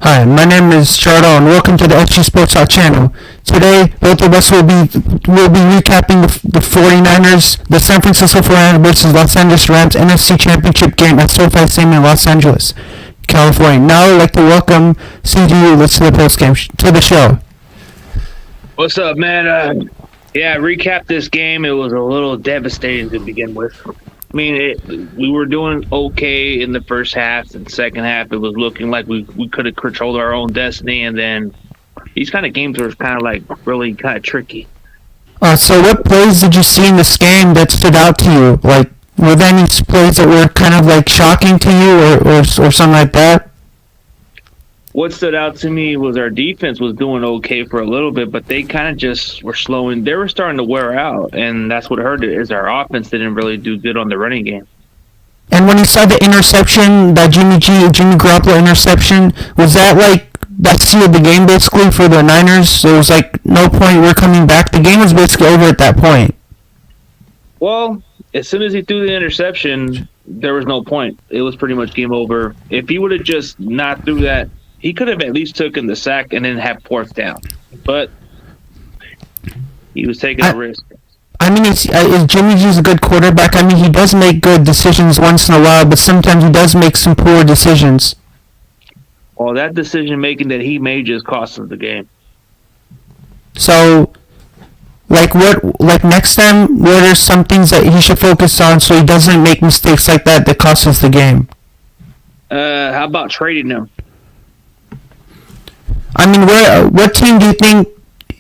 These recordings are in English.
Hi, my name is Chardo, and welcome to the Sportstalk channel. Today, both of us will be recapping the 49ers, the San Francisco 49ers versus Los Angeles Rams NFC Championship game at SoFi Stadium in Los Angeles, California. Now, I'd like to welcome CGU to the to the show. What's up, man? Recap this game. It was a little devastating to begin with. I mean, we were doing okay in the first half, and second half it was looking like we could have controlled our own destiny, and then these kind of games were kind of like really kind of tricky. So what plays did you see in this game that stood out to you? Like, were there any plays that were kind of like shocking to you or something like that? What stood out to me was our defense was doing okay for a little bit, but they kind of just were slowing. They were starting to wear out, and that's what hurt it, is our offense didn't really do good on the running game. And when you saw the interception, that Jimmy Garoppolo interception, was that like that sealed the game basically for the Niners? There was like no point, we're coming back. The game was basically over at that point. Well, as soon as he threw the interception, there was no point. It was pretty much game over. If he would have just not threw that, he could have at least taken the sack and then have fourth down. But he was taking a risk. I mean, is Jimmy G's a good quarterback? I mean, he does make good decisions once in a while, but sometimes he does make some poor decisions. Well, that decision-making that he made just cost us the game. So, like next time, what are some things that he should focus on so he doesn't make mistakes like that cost us the game? How about trading him? I mean, what team do you think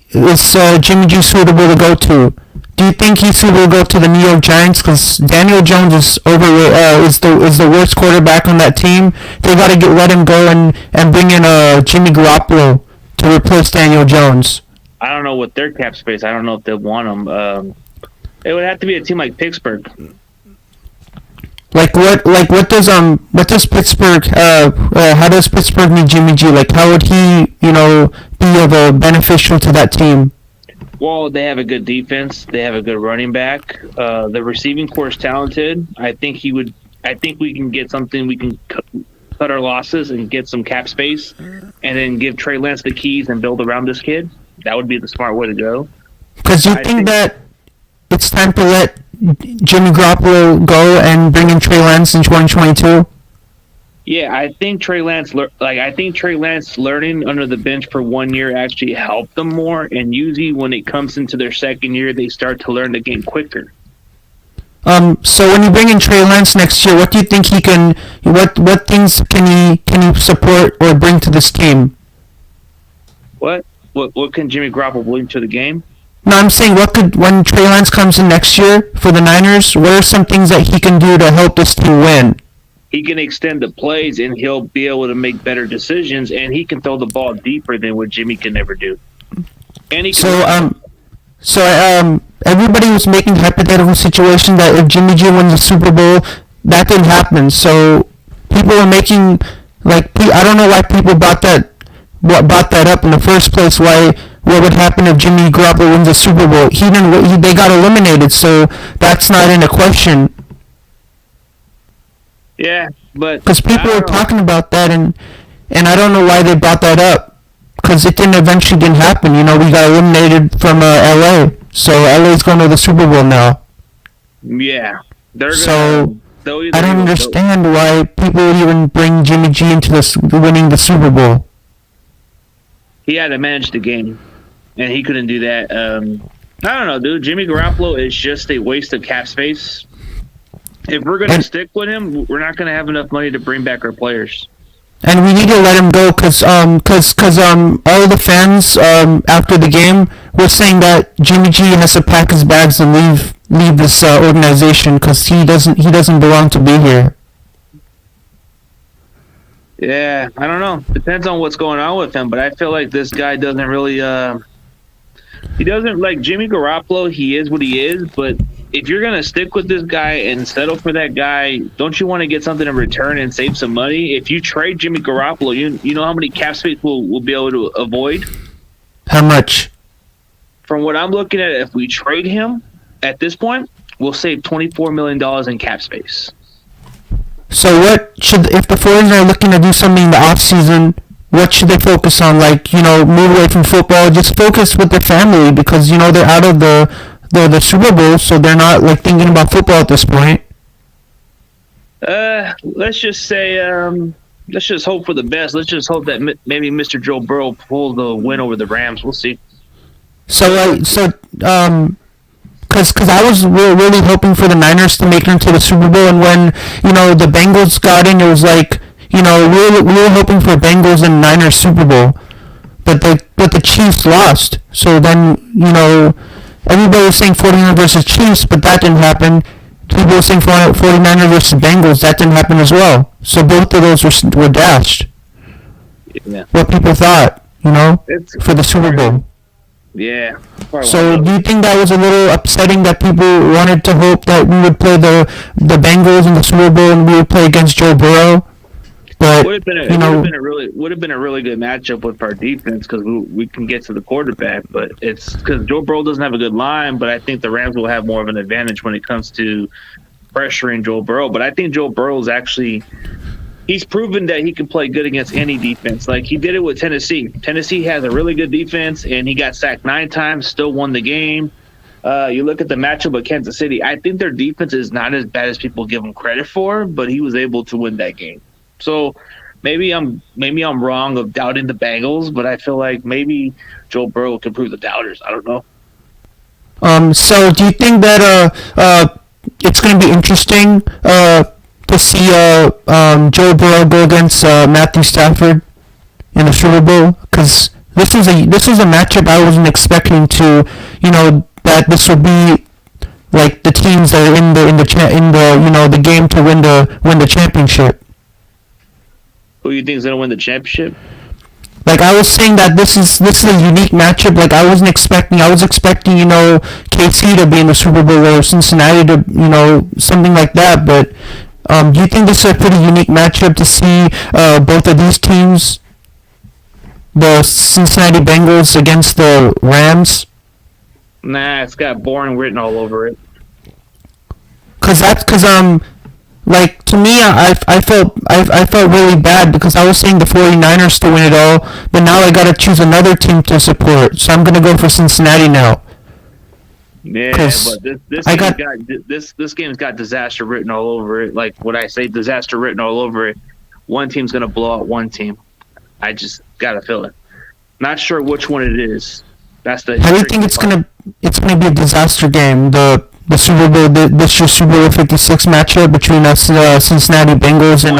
is Jimmy G suitable to go to? Do you think he's suitable to go to the New York Giants? Because Daniel Jones is the worst quarterback on that team. They got to let him go and bring in Jimmy Garoppolo to replace Daniel Jones. I don't know what their cap space. I don't know if they want him. It would have to be a team like Pittsburgh. What does Pittsburgh how does Pittsburgh need Jimmy G? Like, how would he, be of a beneficial to that team? Well, they have a good defense. They have a good running back. The receiving core is talented. I think we can get something. We can cut our losses and get some cap space, and then give Trey Lance the keys and build around this kid. That would be the smart way to go. Because you think that it's time to let Jimmy Garoppolo go and bring in Trey Lance in 2022? Yeah, I think Trey Lance learning under the bench for 1 year actually helped them more, and usually when it comes into their second year, they start to learn the game quicker. So when you bring in Trey Lance next year, what do you think he can? What things can he support or bring to this team? What can Jimmy Garoppolo bring to the game? No, I'm saying when Trey Lance comes in next year for the Niners, what are some things that he can do to help this team win? He can extend the plays, and he'll be able to make better decisions, and he can throw the ball deeper than what Jimmy can ever do. And he can everybody was making the hypothetical situation that if Jimmy G wins the Super Bowl, that didn't happen. So people were making, I don't know why people brought that up in the first place. What would happen if Jimmy Garoppolo wins the Super Bowl? They got eliminated, so that's not in a question. Yeah, but because people were talking about that, and I don't know why they brought that up, because it eventually didn't happen. We got eliminated from LA, so LA's going to the Super Bowl now. Yeah, I don't understand why people would even bring Jimmy G into winning the Super Bowl. He had to manage the game, and he couldn't do that. I don't know, dude. Jimmy Garoppolo is just a waste of cap space. If we're going to stick with him, we're not going to have enough money to bring back our players. And we need to let him go because all the fans after the game were saying that Jimmy G has to pack his bags and leave this organization because he doesn't belong to be here. Yeah, I don't know. Depends on what's going on with him, but I feel like this guy doesn't really he doesn't like Jimmy Garoppolo. He is what he is, but if you're going to stick with this guy and settle for that guy, don't you want to get something in return and save some money? If you trade Jimmy Garoppolo, you know how many cap space we'll be able to avoid? How much? From what I'm looking at, if we trade him at this point, we'll save $24 million in cap space. So if the 49ers are looking to do something in the offseason, what should they focus on? Like, move away from football, just focus with their family because, they're out of the Super Bowl, so they're not, like, thinking about football at this point. Let's just say, let's just hope for the best. Let's just hope that maybe Mr. Joe Burrow pulls the win over the Rams. We'll see. Because I was really hoping for the Niners to make it into the Super Bowl, and when, the Bengals got in, it was like, we were hoping for Bengals and Niners Super Bowl, but the Chiefs lost. So then, everybody was saying 49ers versus Chiefs, but that didn't happen. People were saying 49ers versus Bengals, that didn't happen as well. So both of those were dashed. Yeah. What people thought, for the Super Bowl. Yeah. So do you think that was a little upsetting that people wanted to hope that we would play the Bengals in the Super Bowl and we would play against Joe Burrow? But would have been a really good matchup with our defense because we can get to the quarterback. But it's because Joe Burrow doesn't have a good line, but I think the Rams will have more of an advantage when it comes to pressuring Joe Burrow. But I think Joe Burrow is actually he's proven that he can play good against any defense. Like he did it with Tennessee. Tennessee has a really good defense, and he got sacked 9 times, still won the game. You look at the matchup with Kansas City. I think their defense is not as bad as people give them credit for, but he was able to win that game. So maybe I'm wrong of doubting the Bengals, but I feel like maybe Joe Burrow can prove the doubters. I don't know. So do you think that it's going to be interesting to see Joe Burrow go against Matthew Stafford in the Super Bowl? Because this is a matchup I wasn't expecting to, that this would be like the teams that are in the game to win the championship. Who do you think is going to win the championship? Like I was saying that this is a unique matchup. Like I was expecting KC to be in the Super Bowl or Cincinnati to something like that. But do you think this is a pretty unique matchup to see both of these teams, the Cincinnati Bengals against the Rams? Nah, it's got boring written all over it. Like to me, I felt really bad because I was saying the 49ers to win it all, but now I gotta choose another team to support. So I'm gonna go for Cincinnati now. Yeah, but this game's got disaster written all over it. Like what I say, disaster written all over it. One team's gonna blow out one team. I just gotta feel it. Not sure which one it is. That's the. How do you think it's gonna be a disaster game? The Super Bowl, this year's Super Bowl 56 matchup between us, Cincinnati Bengals and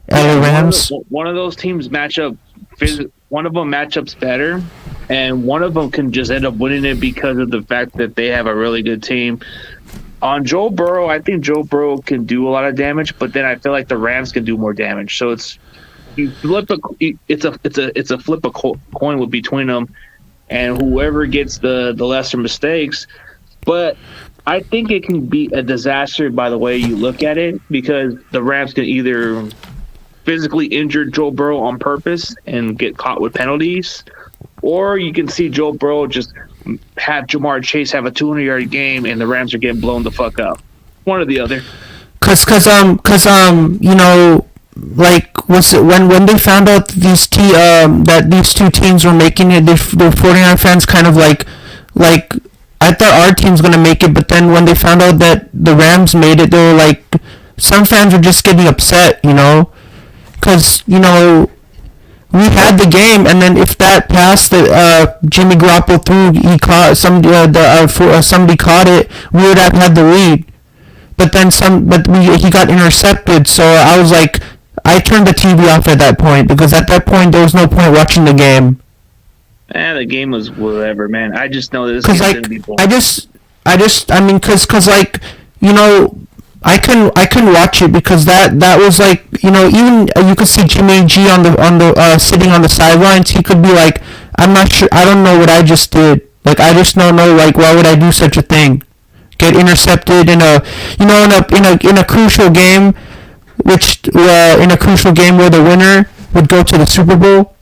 LA Rams. One of those teams one of them matchups better, and one of them can just end up winning it because of the fact that they have a really good team. On Joe Burrow, I think Joe Burrow can do a lot of damage, but then I feel like the Rams can do more damage. So it's a flip a coin between them, and whoever gets the lesser mistakes, but. I think it can be a disaster by the way you look at it because the Rams can either physically injure Joe Burrow on purpose and get caught with penalties, or you can see Joe Burrow just have Jamar Chase have a 200-yard game and the Rams are getting blown the fuck up. One or the other. Like was it when they found out that these two teams were making it, the 49 fans kind of like. I thought our team's going to make it, but then when they found out that the Rams made it, they were like, some fans were just getting upset, because, we had the game, and then if that pass that Jimmy Garoppolo threw, somebody caught it, we would have had the lead. But then he got intercepted, so I was like, I turned the TV off at that point, because at that point there was no point watching the game. The game was whatever, man. I just know that this game's gonna be boring. I couldn't watch it because that was like, even you could see Jimmy G on the sitting on the sidelines. He could be like, I'm not sure. I don't know what I just did. Like I just don't know. Like why would I do such a thing? Get intercepted in a crucial game, in a crucial game where the winner would go to the Super Bowl.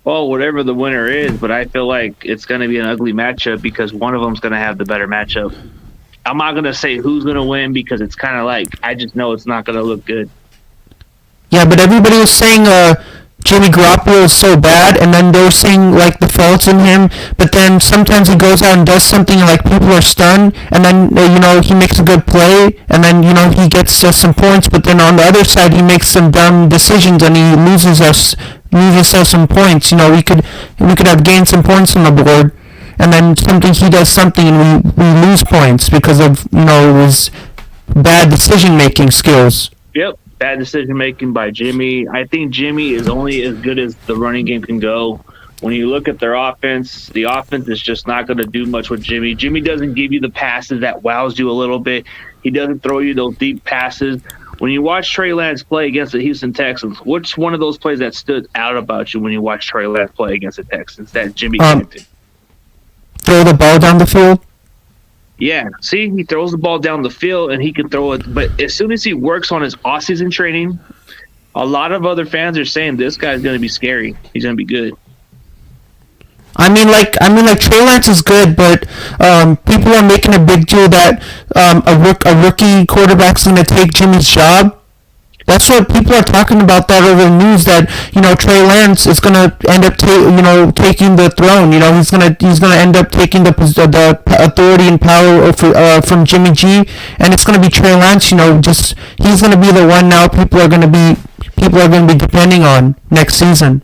Well, whatever the winner is, but I feel like it's going to be an ugly matchup because one of them's going to have the better matchup. I'm not going to say who's going to win because it's kind of like I just know it's not going to look good. Yeah, but everybody was saying Jimmy Garoppolo is so bad, and then they were saying like the faults in him. But then sometimes he goes out and does something, and like people are stunned, and then he makes a good play, and then he gets just some points. But then on the other side, he makes some dumb decisions, and he loses us some points. We could have gained some points on the board, and then he does something, and we lose points because of his bad decision making skills. Yep. Bad decision making by Jimmy. I think Jimmy is only as good as the running game can go. When you look at their offense, the offense is just not going to do much with Jimmy. Jimmy doesn't give you the passes that wows you a little bit. He doesn't throw you those deep passes. When you watch Trey Lance play against the Houston Texans, what's one of those plays that stood out about you when you watch Trey Lance play against the Texans that Jimmy connected? Throw the ball down the field? Yeah, see, he throws the ball down the field, and he can throw it. But as soon as he works on his off-season training, a lot of other fans are saying this guy's going to be scary. He's going to be good. I mean, Trey Lance is good, but people are making a big deal that a rookie quarterback's going to take Jimmy's job. That's what people are talking about that over the news, that Trey Lance is going to end up taking the throne. He's going to end up taking the authority and power from Jimmy G, and it's going to be Trey Lance. He's going to be the one now people are going to be depending on next season.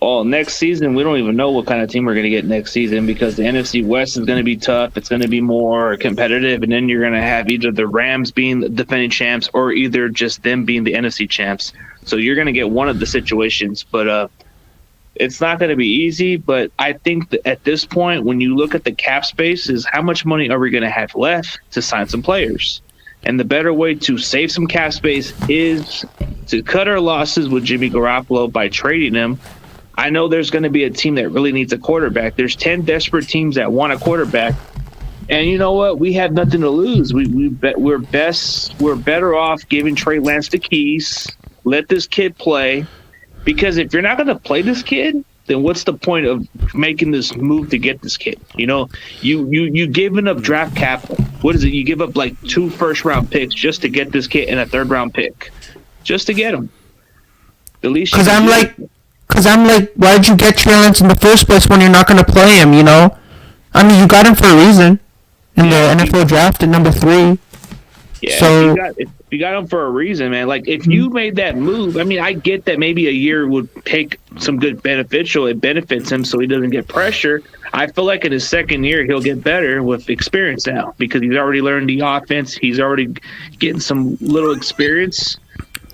Oh, next season, we don't even know what kind of team we're going to get next season, because the NFC West is going to be tough. It's going to be more competitive, and then you're going to have either the Rams being the defending champs or either just them being the NFC champs. So you're going to get one of the situations, but it's not going to be easy. But I think that at this point, when you look at the cap space, is how much money are we going to have left to sign some players? And the better way to save some cap space is to cut our losses with Jimmy Garoppolo by trading him. I know there's going to be a team that really needs a quarterback. There's 10 desperate teams that want a quarterback. And you know what? We have nothing to lose. We're better off giving Trey Lance the keys, let this kid play. Because if you're not going to play this kid, then what's the point of making this move to get this kid? You giving up draft capital. What is it? You give up like 2 first-round picks just to get this kid and a third-round pick. Just to get him. The least Because I'm like, why did you get Trey Lance in the first place when you're not going to play him, I mean, you got him for a reason in the NFL draft at number 3. Yeah, so, if you got him for a reason, man. Like, if you made that move, I mean, I get that maybe a year would take some good beneficial. It benefits him so he doesn't get pressure. I feel like in his second year, he'll get better with experience now because he's already learned the offense. He's already getting some little experience.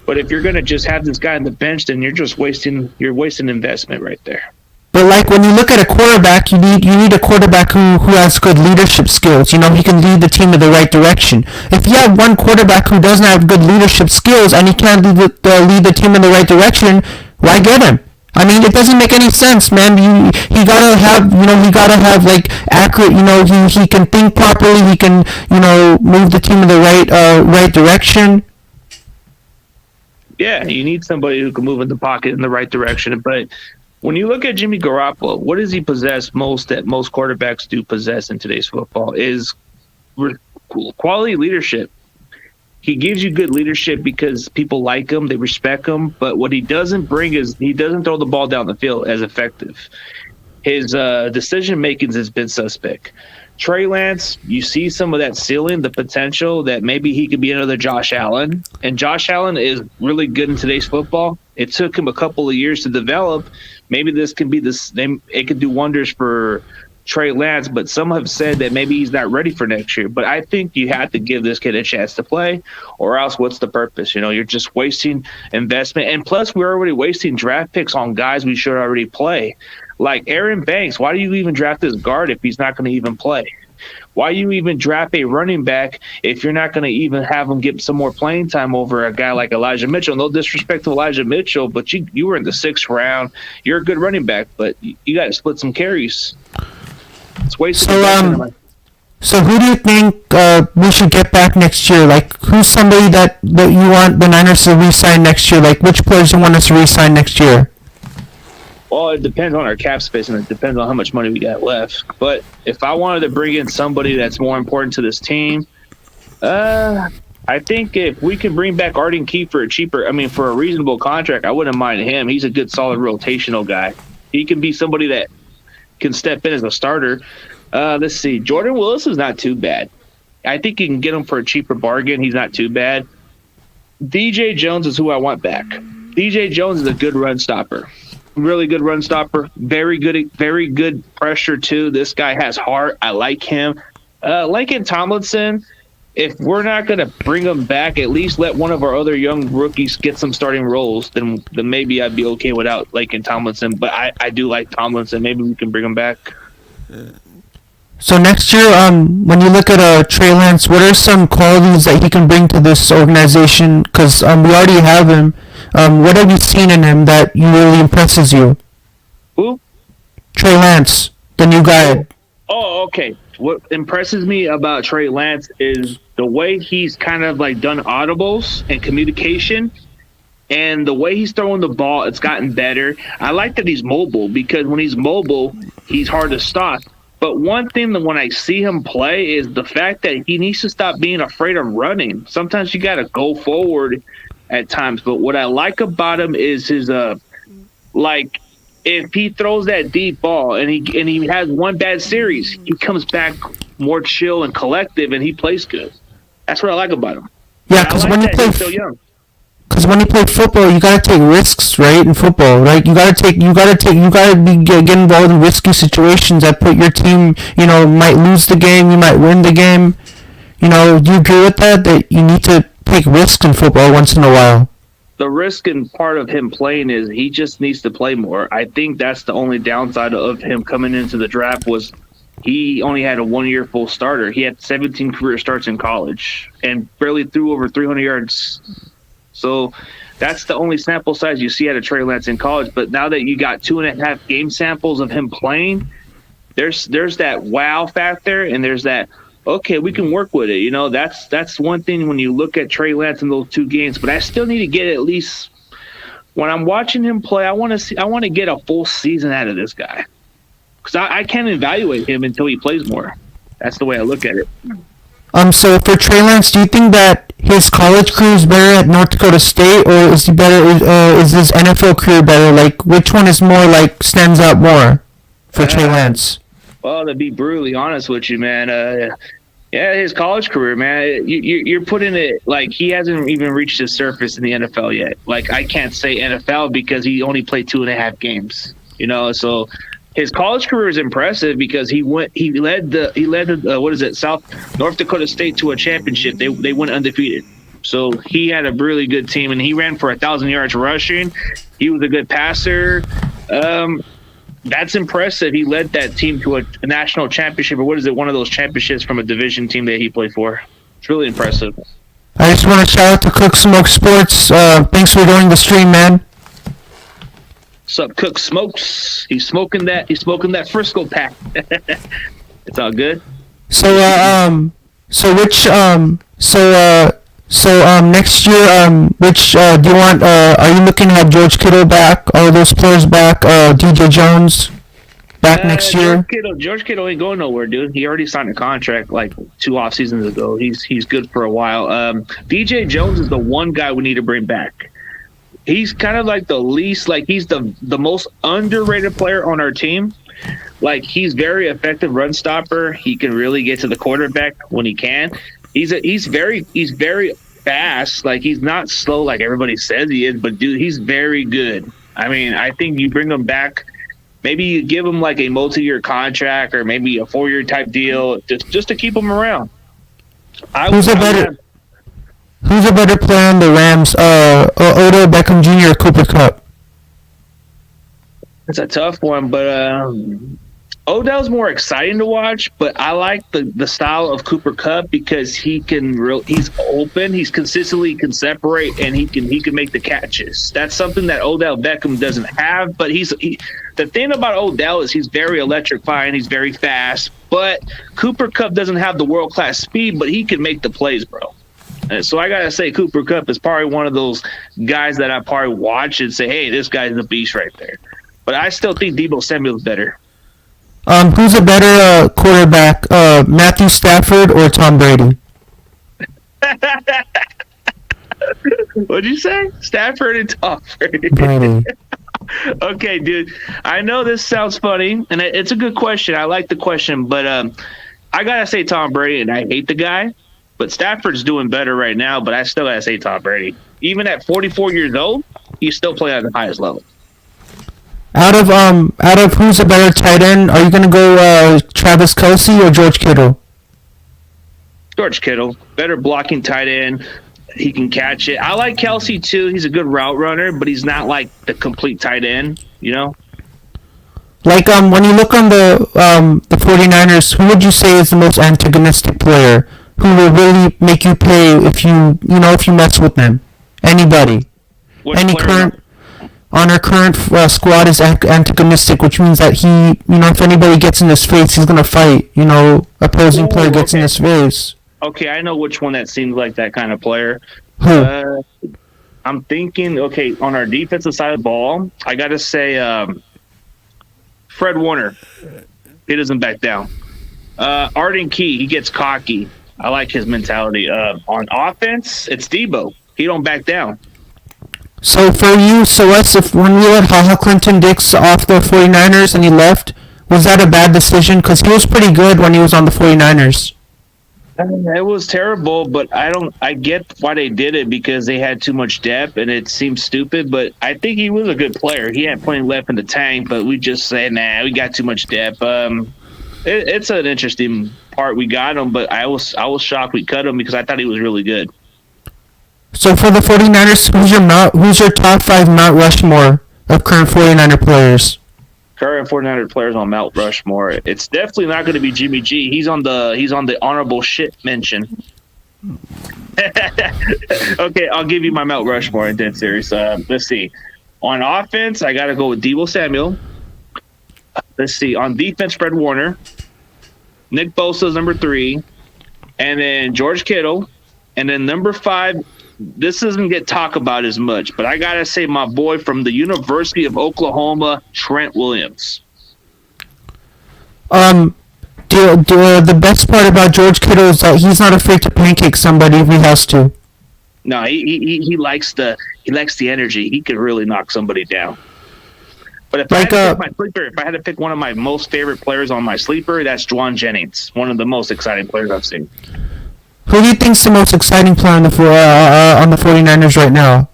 But if you're going to just have this guy on the bench, then you're wasting investment right there. But like when you look at a quarterback, you need a quarterback who has good leadership skills. He can lead the team in the right direction. If you have one quarterback who doesn't have good leadership skills and he can't lead the team in the right direction, why get him? I mean, it doesn't make any sense, man. He gotta have like accurate. He can think properly. He can move the team in the right direction. Yeah, you need somebody who can move in the pocket in the right direction. But when you look at Jimmy Garoppolo, what does he possess most that most quarterbacks do possess in today's football is quality leadership. He gives you good leadership because people like him, they respect him. But what he doesn't bring is he doesn't throw the ball down the field as effective. His decision making has been suspect. Trey Lance, you see some of that ceiling, the potential that maybe he could be another Josh Allen. And Josh Allen is really good in today's football. It took him a couple of years to develop. Maybe this can be it could do wonders for Trey Lance, but some have said that maybe he's not ready for next year. But I think you have to give this kid a chance to play, or else what's the purpose? You're just wasting investment. And plus, we're already wasting draft picks on guys we should already play. Like Aaron Banks, why do you even draft this guard if he's not going to even play? Why you even draft a running back if you're not going to even have him get some more playing time over a guy like Elijah Mitchell? No disrespect to Elijah Mitchell, but you were in the 6th round. You're a good running back, but you got to split some carries. It's wasted. So who do you think we should get back next year? Like, who's somebody that you want the Niners to re-sign next year? Like, which players you want us to re-sign next year? Well, it depends on our cap space, and it depends on how much money we got left. But if I wanted to bring in somebody that's more important to this team, I I think if we can bring back Arden Key for a reasonable contract, I wouldn't mind him. He's a good, solid rotational guy. He can be somebody that can step in as a starter. Let's see. Jordan Willis is not too bad. I think you can get him for a cheaper bargain. He's not too bad. DJ Jones is who I want back. DJ Jones is a good run stopper. Really good run stopper. Very good pressure, too. This guy has heart. I like him. Lincoln Tomlinson, if we're not going to bring him back, at least let one of our other young rookies get some starting roles, then maybe I'd be okay without Lincoln Tomlinson. But I do like Tomlinson. Maybe we can bring him back. So next year, when you look at Trey Lance, what are some qualities that he can bring to this organization? Because we already have him. What have you seen in him that really impresses you? Who? Trey Lance, the new guy. Oh, okay. What impresses me about Trey Lance is the way he's kind of like done audibles and communication, and the way he's throwing the ball, it's gotten better. I like that he's mobile, because when he's mobile, he's hard to stop. But one thing that when I see him play is the fact that he needs to stop being afraid of running. Sometimes you got to go forward at times. But what I like about him is his if he throws that deep ball and he has one bad series, he comes back more chill and collective, and he plays good. That's what I like about him. Yeah, because when he's so young. Because when you play football, you gotta take risks, right? In football, right? You gotta get involved in risky situations that put your team, might lose the game, you might win the game. Do you agree with that? That you need to take risks in football once in a while. The risk and part of him playing is he just needs to play more. I think that's the only downside of him coming into the draft was he only had a 1 year full starter. He had 17 career starts in college and barely threw over 300 yards. So that's the only sample size you see out of Trey Lance in college. But now that you got 2.5 game samples of him playing, there's that wow factor, and there's that, okay, we can work with it. That's one thing when you look at Trey Lance in those 2 games. But I still need to get at least, when I'm watching him play, I want to get a full season out of this guy, because I can't evaluate him until he plays more. That's the way I look at it. So for Trey Lance, do you think that his college career is better at North Dakota State, or is his NFL career better? Like, which one is more stands out more for Trey Lance? Well, to be brutally honest with you, man, his college career, man, you're putting it like he hasn't even reached his surface in the NFL yet. Like, I can't say NFL because he only played 2.5 games. So his college career is impressive because he led North Dakota State to a championship. They went undefeated. So he had a really good team, and he ran for 1,000 yards rushing. He was a good passer. That's impressive. He led that team to a national championship, or one of those championships from a division team that he played for. It's really impressive. I just want to shout out to Cook Smoke Sports. Thanks for joining the stream, man. What's up, Cook Smokes? He's smoking that Frisco pack. It's all good. So next year, which do you want? Are you looking to have George Kittle back? All those players back? DJ Jones back next year? George Kittle ain't going nowhere, dude. He already signed a contract like 2 off seasons ago. He's good for a while. DJ Jones is the one guy we need to bring back. He's kind of like the least, he's the most underrated player on our team. Like, he's very effective run stopper. He can really get to the quarterback when he can. He's very fast. Like, he's not slow like everybody says he is, but dude, he's very good. I mean, I think you bring him back. Maybe you give him like a multi-year contract or maybe a 4-year type deal just to keep him around. Who's a better player on the Rams? Odell Beckham Jr. or Cooper Kupp? It's a tough one, but Odell's more exciting to watch. But I like the style of Cooper Kupp because he's open, he's consistently can separate, and he can make the catches. That's something that Odell Beckham doesn't have. But the thing about Odell is he's very electrifying, he's very fast. But Cooper Kupp doesn't have the world class speed, but he can make the plays, bro. So I gotta say, Cooper Kupp is probably one of those guys that I probably watch and say, "Hey, this guy's a beast right there." But I still think Deebo Samuel's better. Who's a better quarterback, Matthew Stafford or Tom Brady? What'd you say? Stafford and Tom Brady. Brady. Okay, dude. I know this sounds funny, and it's a good question. I like the question, but I gotta say Tom Brady, and I hate the guy. But Stafford's doing better right now, but I still gotta say Tom Brady. Even at 44 years old, he's still playing at the highest level. Out of who's a better tight end, are you gonna go Travis Kelce or George Kittle? George Kittle, better blocking tight end. He can catch it. I like Kelce too. He's a good route runner, but he's not like the complete tight end, you know? Like when you look on the 49ers, who would you say is the most antagonistic player? Who will really make you pay if you mess with them? Anybody? Any current on our current squad is antagonistic, which means that he, if anybody gets in his face, he's gonna fight. Opposing player gets in his face. Okay, I know which one that seems like that kind of player. Who? I'm thinking, okay, on our defensive side of the ball, I got to say Fred Warner. He doesn't back down. Arden Key, he gets cocky. I like his mentality. On offense, it's Debo. He don't back down. So for you, if when we let HaHa Clinton-Dix off the 49ers and he left, was that a bad decision? Because he was pretty good when he was on the 49ers. It was terrible, but I get why they did it because they had too much depth and it seems stupid, but I think he was a good player. He had plenty left in the tank, but we just said, nah, we got too much depth. It's an interesting part we got him, but I was shocked we cut him because I thought he was really good. So for the 49ers, who's your top 5 Mount Rushmore of current 49er players? Current 49er players on Mount Rushmore. It's definitely not going to be Jimmy G. He's on the honorable shit mention. Okay, I'll give you my Mount Rushmore in that series. Let's see. On offense, I got to go with Deebo Samuel. Let's see. On defense, Fred Warner. Nick Bosa's number 3. And then George Kittle. And then number 5, this doesn't get talked about as much, but I got to say my boy from the University of Oklahoma, Trent Williams. The best part about George Kittle is that he's not afraid to pancake somebody if he has to. No, he likes the energy. He could really knock somebody down. But if I had to pick one of my most favorite players on my sleeper, that's Juwan Jennings, one of the most exciting players I've seen. Who do you think's the most exciting player on the 49ers right now?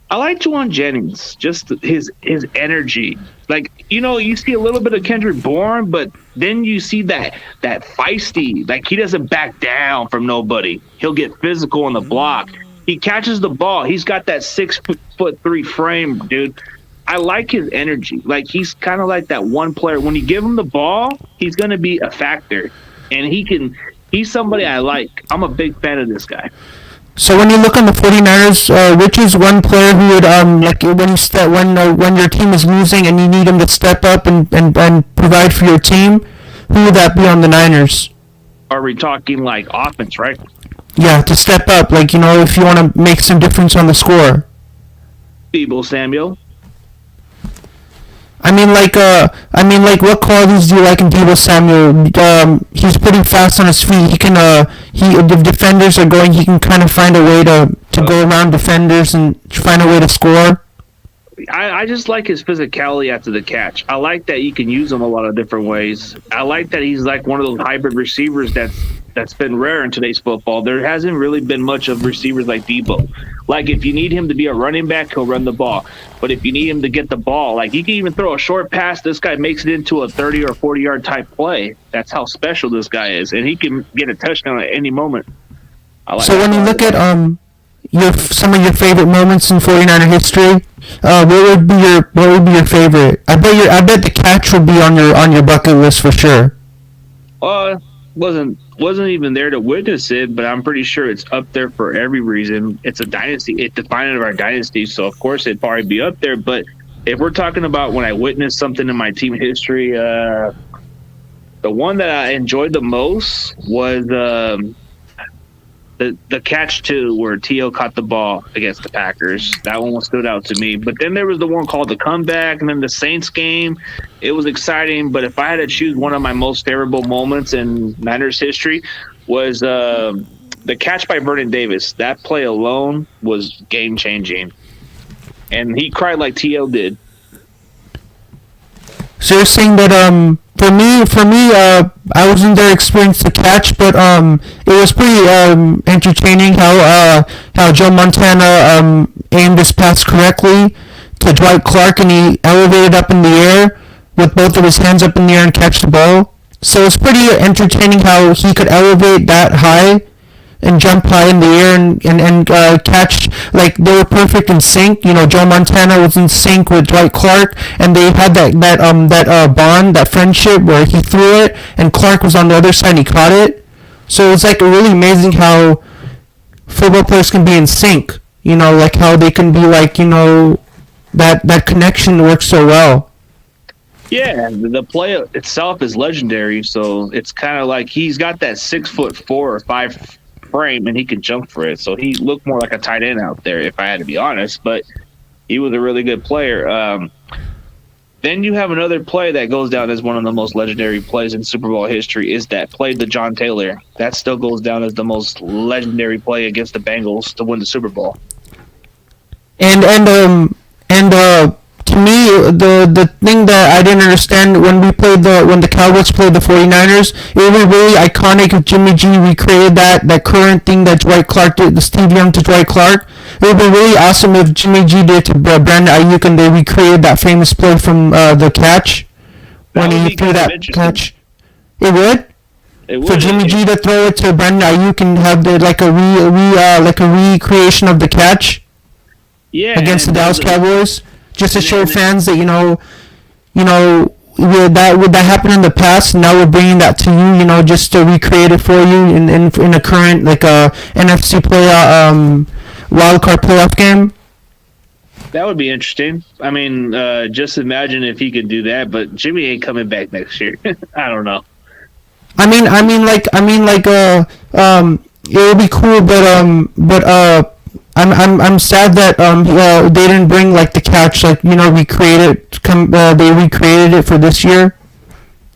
I like Juwan Jennings, just his energy. Like, you see a little bit of Kendrick Bourne, but then you see that feisty, like he doesn't back down from nobody. He'll get physical on the block. He catches the ball. He's got that 6'3" frame, dude. I like his energy. Like, he's kind of like that one player. When you give him the ball, he's going to be a factor. And he's somebody I like. I'm a big fan of this guy. So when you look on the 49ers, which is one player who would when your team is losing and you need him to step up and provide for your team, who would that be on the Niners? Are we talking like offense, right? Yeah, to step up, if you want to make some difference on the score. Deebo Samuel. What qualities do you like in Deebo Samuel? He's pretty fast on his feet. If defenders are going, he can kind of find a way to go around defenders and find a way to score. I just like his physicality after the catch. I like that you can use him a lot of different ways. I like that he's like one of those hybrid receivers that's been rare in today's football. There hasn't really been much of receivers like Deebo. Like, if you need him to be a running back, he'll run the ball. But if you need him to get the ball, like, he can even throw a short pass. This guy makes it into a 30 or 40-yard type play. That's how special this guy is. And he can get a touchdown at any moment. So when you look at some of your favorite moments in 49er history, what would be your favorite? I bet the catch would be on your bucket list for sure. Wasn't even there to witness it, but I'm pretty sure it's up there for every reason. It's a dynasty. It's defining of our dynasty, so of course it'd probably be up there. But if we're talking about when I witnessed something in my team history, the one that I enjoyed the most was the catch two where T.O. caught the ball against the Packers. That one stood out to me. But then there was the one called the comeback, and then the Saints game. It was exciting, but if I had to choose one of my most favorable moments in Niners history was the catch by Vernon Davis, that play alone was game changing, and he cried like TL did. So you're saying that for me, I wasn't there to experience the catch, but it was pretty entertaining how Joe Montana aimed his pass correctly to Dwight Clark, and he elevated up in the air with both of his hands up in the air and catch the ball. So it's pretty entertaining how he could elevate that high and jump high in the air and catch, like they were perfect in sync. You know, Joe Montana was in sync with Dwight Clark, and they had that bond, that friendship where he threw it and Clark was on the other side and he caught it. So it's like really amazing how football players can be in sync. You know, like how they can be like, you know, that connection works so well. Yeah, the play itself is legendary. So it's kind of like he's got that 6'4" or 5 frame, and he can jump for it. So he looked more like a tight end out there, if I had to be honest. But he was a really good player. Then you have another play that goes down as one of the most legendary plays in Super Bowl history. Is that play to John Taylor? That still goes down as the most legendary play against the Bengals to win the Super Bowl. And to me, the thing that I didn't understand when the Cowboys played the 49ers, it was really iconic if Jimmy G recreated that current thing that Dwight Clark did, the Steve Young to Dwight Clark. It would be really awesome if Jimmy G did to Brandon Ayuk and they recreated that famous play from the catch when he threw that catch. It would. For Jimmy G to throw it to Brandon Ayuk and have a recreation of the catch. Yeah, against the Dallas Cowboys. Just to show fans that, you know, would that happen in the past, and now we're bringing that to you, you know, just to recreate it for you in a current, like, NFC wildcard playoff game. That would be interesting. I mean, just imagine if he could do that, but Jimmy ain't coming back next year. I don't know. I mean, it would be cool, but I'm sad that they didn't bring like the catch, like, you know, they recreated it for this year,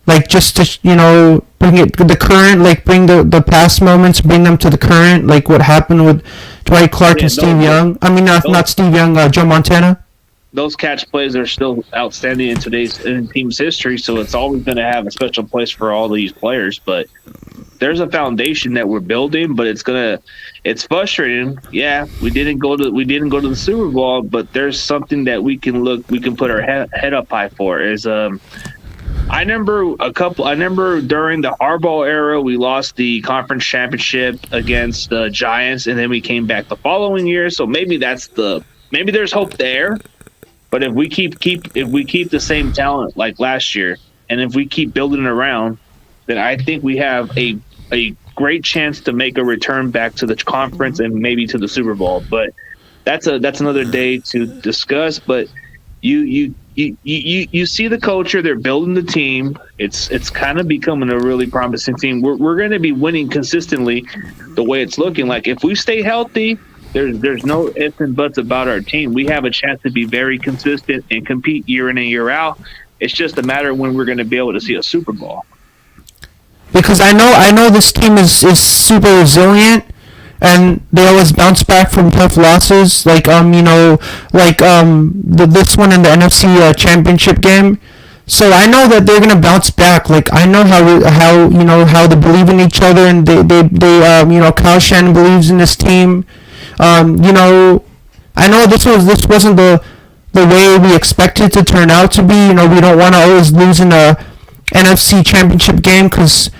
like just to, you know, bring it the current, like bring the past moments, bring them to the current, like what happened with Dwight Clark and Steve Young. I mean, not Steve Young, Joe Montana. Those catch plays are still outstanding in today's team's history, so it's always going to have a special place for all these players. But there's a foundation that we're building, but it's frustrating. Yeah, we didn't go to the Super Bowl, but there's something that we can put our head up high for. I remember during the Harbaugh era, we lost the conference championship against the Giants, and then we came back the following year. So maybe there's hope there. But if we keep the same talent like last year, and if we keep building it around, then I think we have a great chance to make a return back to the conference and maybe to the Super Bowl. But that's another day to discuss. But you see the culture, they're building the team. It's kind of becoming a really promising team. We're going to be winning consistently the way it's looking. Like if we stay healthy, there's no ifs and buts about our team. We have a chance to be very consistent and compete year in and year out. It's just a matter of when we're going to be able to see a Super Bowl. Because I know this team is super resilient, and they always bounce back from tough losses. Like this one in the NFC Championship game. So I know that they're gonna bounce back. Like I know how they believe in each other, and they Kyle Shanahan believes in this team. I know this wasn't the way we expected to turn out to be. You know, we don't want to always lose in a NFC Championship game because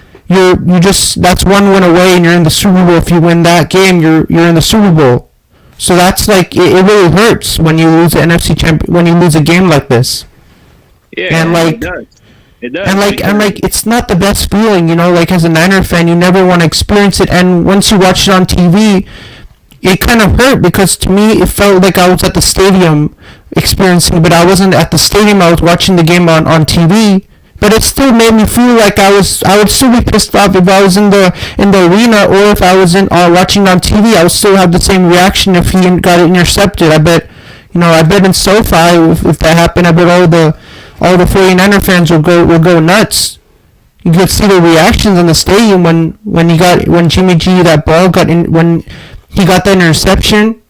that's one win away and you're in the Super Bowl. If you win that game, you're in the Super Bowl. So that's like it really hurts when you lose the NFC when you lose a game like this. Yeah, and like it does. And it's not the best feeling, you know. Like as a Niner fan, you never want to experience it. And once you watch it on TV, it kind of hurt because to me it felt like I was at the stadium experiencing, but I wasn't at the stadium. I was watching the game on TV. But it still made me feel like I would still be pissed off if I was in the arena, or if I was watching on TV. I would still have the same reaction if he got intercepted. I bet in SoFi if that happened, I bet all the 49er fans will go nuts. you could see the reactions in the stadium when Jimmy G that ball got in when he got that interception,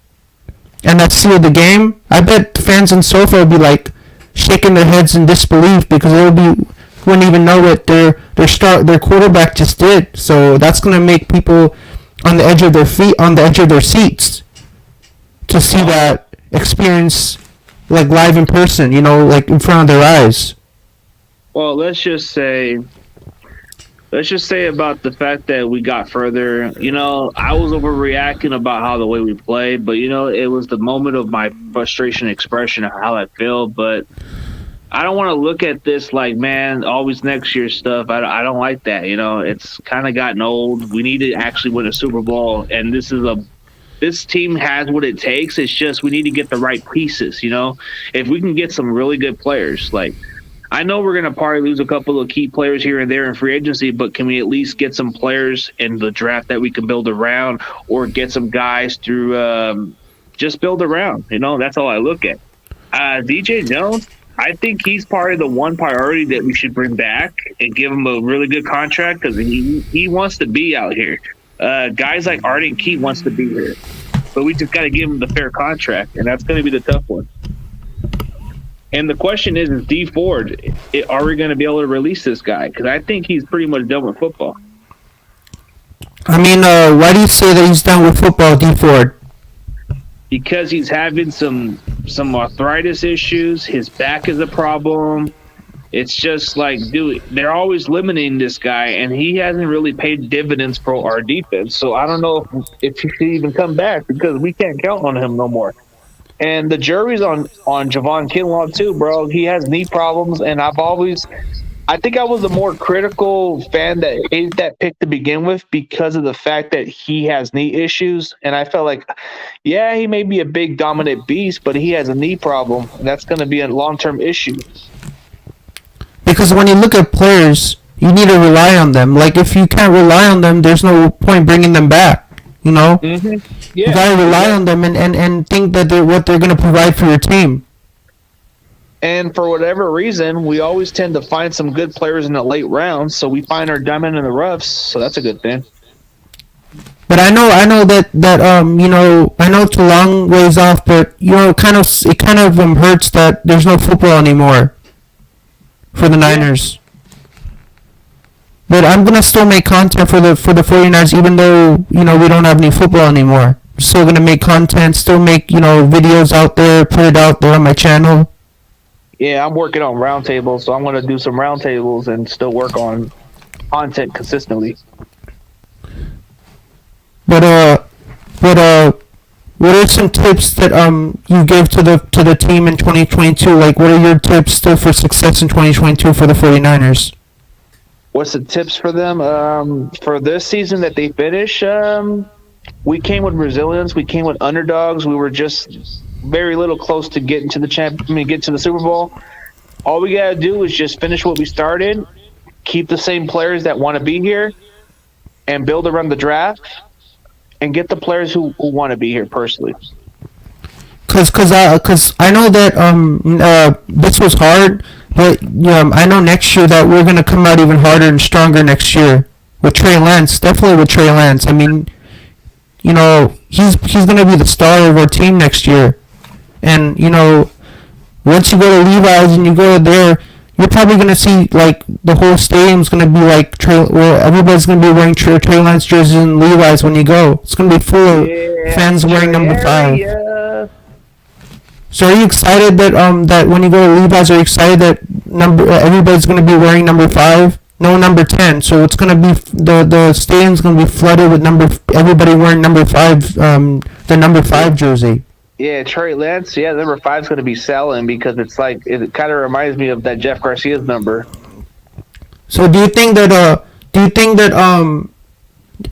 and that sealed the game. I bet fans in SoFi would be like shaking their heads in disbelief because wouldn't even know what their quarterback just did. So that's gonna make people on the edge of their seats to see that experience like live in person, like in front of their eyes. Well, let's just say about the fact that we got further. I was overreacting about how the way we played, but it was the moment of my frustration expression of how I feel. But I don't want to look at this like, man, always next year stuff. I don't like that. It's kind of gotten old. We need to actually win a Super Bowl, and this team has what it takes. It's just we need to get the right pieces. If we can get some really good players, like. I know we're going to probably lose a couple of key players here and there in free agency, but can we at least get some players in the draft that we can build around, or get some guys through just build around? That's all I look at. DJ Jones, I think he's probably the one priority that we should bring back and give him a really good contract because he wants to be out here. Guys like Arden Key wants to be here, but we just got to give him the fair contract, and that's going to be the tough one. And the question is D Ford, are we going to be able to release this guy? Because I think he's pretty much done with football. I mean, why do you say that he's done with football, D Ford? Because he's having some arthritis issues. His back is a problem. It's just like, dude, they're always limiting this guy, and he hasn't really paid dividends for our defense. So I don't know if he should even come back because we can't count on him no more. And the jury's on Javon Kinlaw too, bro. He has knee problems, and I think I was a more critical fan that hated that pick to begin with because of the fact that he has knee issues. And I felt like, yeah, he may be a big dominant beast, but he has a knee problem, and that's going to be a long-term issue. Because when you look at players, you need to rely on them. Like, if you can't rely on them, there's no point bringing them back. Mm-hmm. Yeah. You gotta rely on them and think that what they're gonna provide for your team. And for whatever reason, we always tend to find some good players in the late rounds, so we find our diamond in the roughs. So that's a good thing. But I know that I know it's a long ways off, but it kind of hurts that there's no football anymore for the Niners. But I'm gonna still make content for the 49ers, even though we don't have any football anymore. I'm still gonna make content, still make videos out there, put it out there on my channel. Yeah, I'm working on roundtables, so I'm gonna do some roundtables and still work on content consistently. But what are some tips that you give to the team in 2022? Like, what are your tips still for success in 2022 for the 49ers? What's the tips for them? For this season that they finish, we came with resilience. We came with underdogs. We were just very little close to getting to get to the Super Bowl. All we got to do is just finish what we started, keep the same players that want to be here, and build around the draft, and get the players who want to be here personally. Cause I know that this was hard, but I know next year that we're gonna come out even harder and stronger next year with Trey Lance. Definitely with Trey Lance. I mean, he's gonna be the star of our team next year, and once you go to Levi's and you go there, you're probably gonna see like the whole stadium's gonna be like everybody's gonna be wearing Trey Lance jerseys and Levi's when you go. It's gonna be full of fans wearing number 5. Yeah. So are you excited that when you go to Levi's, are you excited that everybody's going to be wearing number 5? No, number 10. So it's going to be the stadium's going to be flooded with everybody wearing number 5, the number 5 jersey. Yeah, Trey Lance. Yeah, number 5 is going to be selling because it's like it kind of reminds me of that Jeff Garcia's number. So do you think that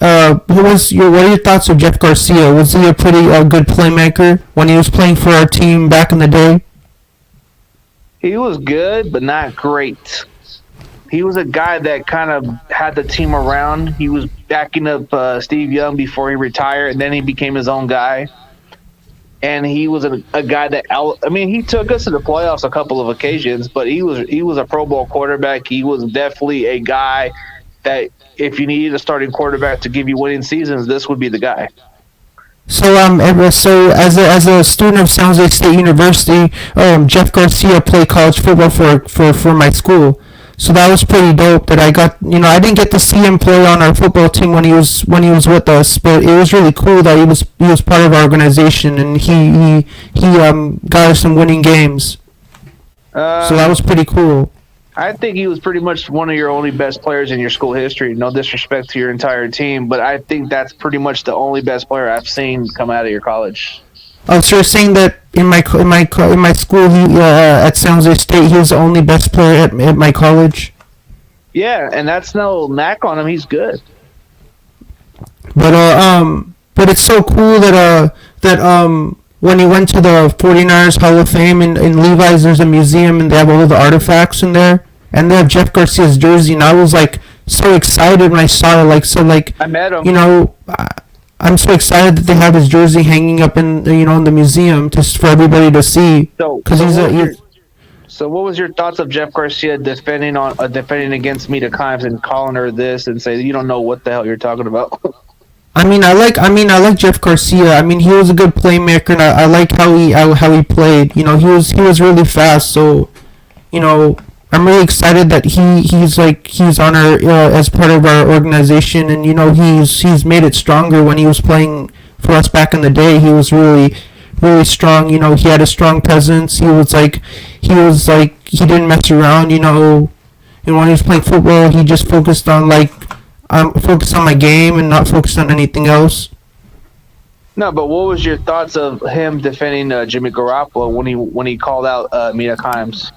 what are your thoughts of Jeff Garcia? Was he a pretty good playmaker when he was playing for our team back in the day? He was good, but not great. He was a guy that kind of had the team around. He was backing up Steve Young before he retired, and then he became his own guy. and he was a guy that he took us to the playoffs a couple of occasions, but he was a Pro Bowl quarterback. He was definitely a guy that if you needed a starting quarterback to give you winning seasons, this would be the guy. So so as a student of San Jose State University, Jeff Garcia played college football for my school. So that was pretty dope. That I got, I didn't get to see him play on our football team when he was with us, but it was really cool that he was part of our organization, and he got us some winning games. So that was pretty cool. I think he was pretty much one of your only best players in your school history. No disrespect to your entire team, but I think that's pretty much the only best player I've seen come out of your college. Oh, so you're saying that in my school, at San Jose State, he was the only best player at my college? Yeah, and that's no knack on him. He's good. But it's so cool that when he went to the 49ers Hall of Fame in Levi's, there's a museum and they have all of the artifacts in there, and they have Jeff Garcia's jersey, and I was like so excited when I saw it. I met him. I'm so excited that they have his jersey hanging up in in the museum just for everybody to see. So what was your thoughts of Jeff Garcia defending against Mita Kimes and calling her this and saying you don't know what the hell you're talking about? I like Jeff Garcia. He was a good playmaker, and I like how he played. He was really fast. So, I'm really excited that he's on our as part of our organization, and he's made it stronger. When he was playing for us back in the day, he was really strong. He had a strong presence. He didn't mess around. When he was playing football, he just focused on my game and not focused on anything else. No, but what was your thoughts of him defending Jimmy Garoppolo when he called out Mita Kimes?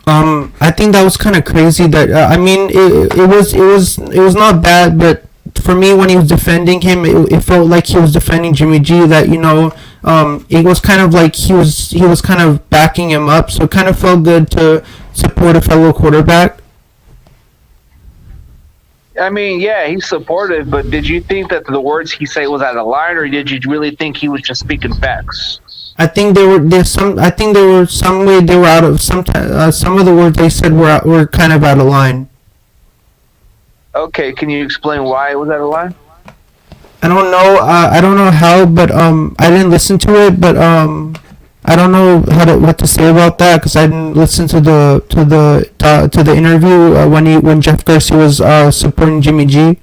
I think that was kind of crazy. That it was not bad, but for me, when he was defending him, it felt like he was defending Jimmy G. That it was kind of like he was kind of backing him up. So it kind of felt good to support a fellow quarterback. Yeah, he's supportive, but did you think that the words he said was out of line, or did you really think he was just speaking facts? I think there were some way they were out of some of the words they said were kind of out of line. Okay, can you explain why it was out of line? I don't know. I don't know how, but I didn't listen to it, but I don't know what to say about that because I didn't listen to the interview when Jeff Garcia was supporting Jimmy G.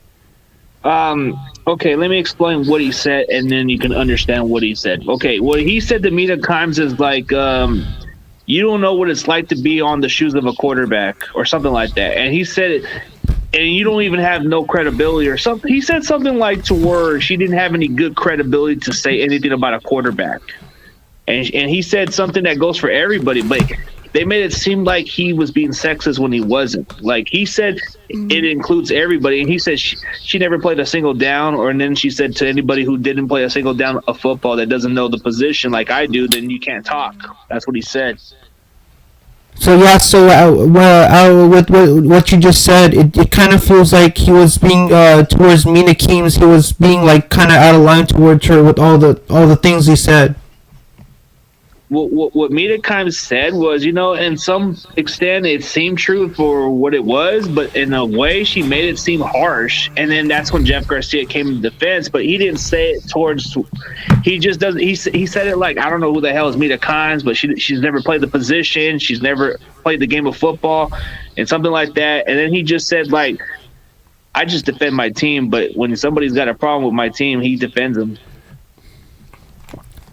Okay, let me explain what he said, and then you can understand what he said. Okay, what he said to Mita Kimes is like, you don't know what it's like to be on the shoes of a quarterback or something like that. And he said it, and you don't even have no credibility or something. He said something like to where she didn't have any good credibility to say anything about a quarterback. And he said something that goes for everybody, but they made it seem like he was being sexist when he wasn't. Like he said, it includes everybody. And he said she never played a single down. And then she said to anybody who didn't play a single down of football that doesn't know the position like I do, then you can't talk. That's what he said. So yeah, with what you just said, it kind of feels like he was being towards Mita Kimes. He was being like kind of out of line towards her with all the things he said. What Mita Kimes said was, in some extent it seemed true for what it was, but in a way she made it seem harsh. And then that's when Jeff Garcia came to defense, but he didn't say it towards. He just doesn't. He said it like, I don't know who the hell is Mita Kimes, but she's never played the position, she's never played the game of football, and something like that. And then he just said like, I just defend my team, but when somebody's got a problem with my team, he defends them.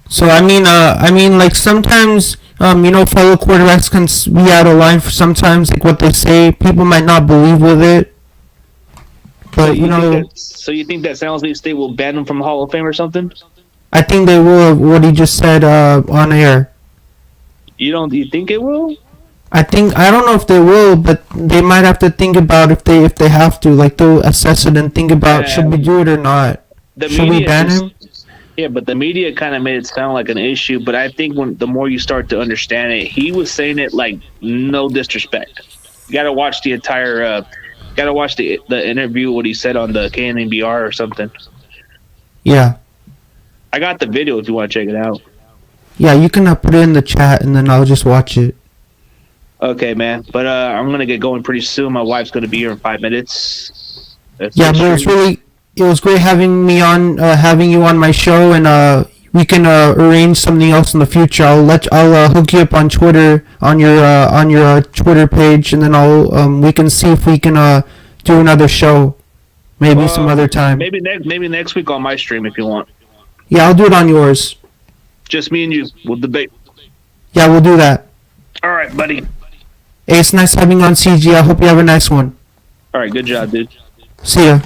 So like sometimes fellow quarterbacks can be out of line for sometimes like what they say. People might not believe with it, but So you think that San Jose State will ban him from the Hall of Fame or something? I think they will. What he just said on air. You think it will? I don't know if they will, but they might have to think about if they have to. Like they'll assess it and think about should we do it or not. Should we ban him? Yeah, but the media kind of made it sound like an issue. But I think the more you start to understand it, he was saying it like no disrespect. You got to watch the entire, got to watch the interview, what he said on the KNBR or something. Yeah. I got the video if you want to check it out. Yeah, you can put it in the chat, and then I'll just watch it. Okay, man. But I'm gonna get going pretty soon. My wife's gonna be here in 5 minutes. Yeah, but it was great having you on my show, and we can arrange something else in the future. I'll hook you up on Twitter on your Twitter page, and then we can see if we can do another show, maybe some other time. Maybe next week on my stream if you want. Yeah, I'll do it on yours. Just me and you. We'll debate. Yeah, we'll do that. All right, buddy. Hey, it's nice having you on CG. I hope you have a nice one. All right, good job, dude. See ya.